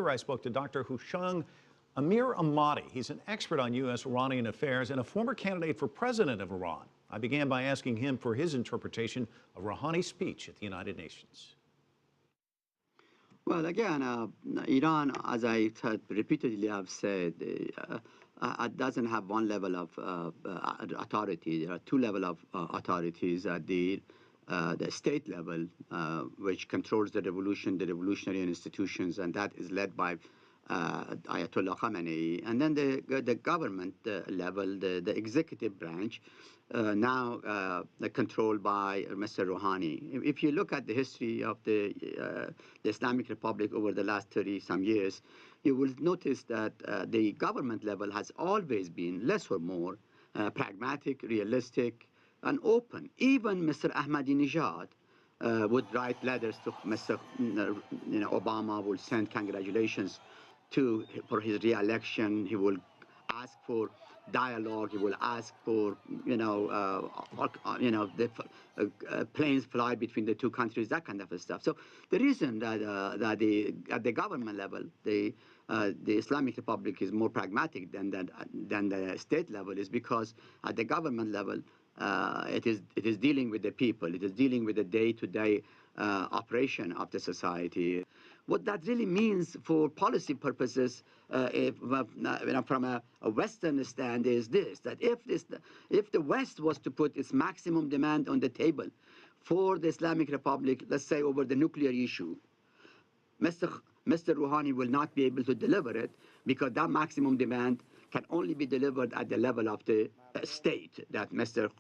earlier I spoke to Dr. Hooshang Amirahmadi. He's an expert on U.S. Iranian affairs and a former candidate for president of Iran. I began by asking him for his interpretation of Rouhani's speech at the United Nations. Well, again, Iran, as I repeatedly have said, doesn't have one level of authority. There are two levels of authorities at the state level, which controls the revolution, the revolutionary institutions, and that is led by Ayatollah Khamenei. And then the government level, the executive branch, now controlled by Mr. Rouhani. If you look at the history of the Islamic Republic over the last 30-some years, you will notice that the government level has always been less or more pragmatic, realistic, and open. Even Mr. Ahmadinejad would write letters to Mr. Obama, would send congratulations for his re-election. He will ask for dialogue. He will ask for planes fly between the two countries, that kind of stuff. So the reason that at the government level the Islamic Republic is more pragmatic than the state level is because at the government level it is dealing with the people. It is dealing with the day-to-day operation of the society. What that really means for policy purposes, from a Western stand, is this: that if the West was to put its maximum demand on the table for the Islamic Republic, let's say over the nuclear issue, Mr. Rouhani will not be able to deliver it because that maximum demand can only be delivered at the level of the state, that Mr.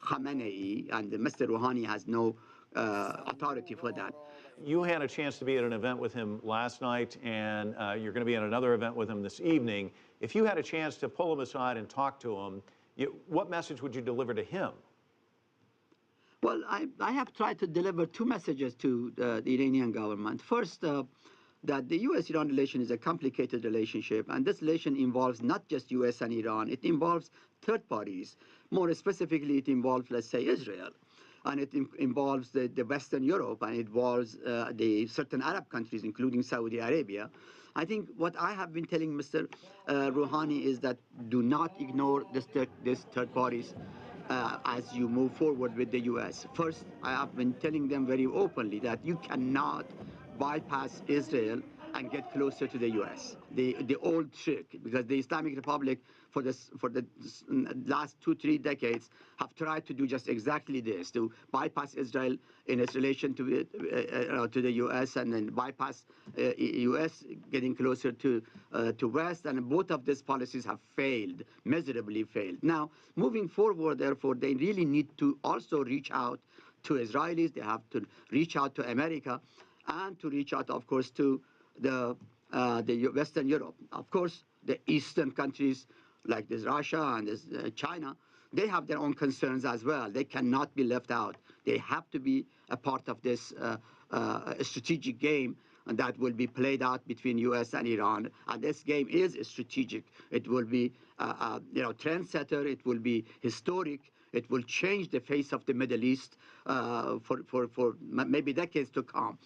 Khamenei and Mr. Rouhani has no authority for that. You had a chance to be at an event with him last night, and you're going to be at another event with him this evening. If you had a chance to pull him aside and talk to him, what message would you deliver to him? Well, I have tried to deliver two messages to the Iranian government. First, that the U.S.-Iran relation is a complicated relationship, and this relation involves not just U.S. and Iran. It involves third parties. More specifically, it involves, let's say, Israel. And it involves the Western Europe, and it involves the certain Arab countries, including Saudi Arabia. I think what I have been telling Mr. Rouhani is that do not ignore these third parties as you move forward with the U.S. First, I have been telling them very openly that you cannot bypass Israel and get closer to the U.S. The old trick, because the Islamic Republic for the last 2-3 decades have tried to do just exactly this, to bypass Israel in its relation to the U.S. and then bypass U.S. getting closer to West, and both of these policies have failed, miserably failed. Now, moving forward, therefore, they really need to also reach out to Israelis. They have to reach out to America, and to reach out, of course, to the Western Europe. Of course, the Eastern countries like this Russia and this China, they have their own concerns as well. They cannot be left out. They have to be a part of this strategic game that will be played out between U.S. and Iran. And this game is strategic. It will be trendsetter. It will be historic. It will change the face of the Middle East for maybe decades to come.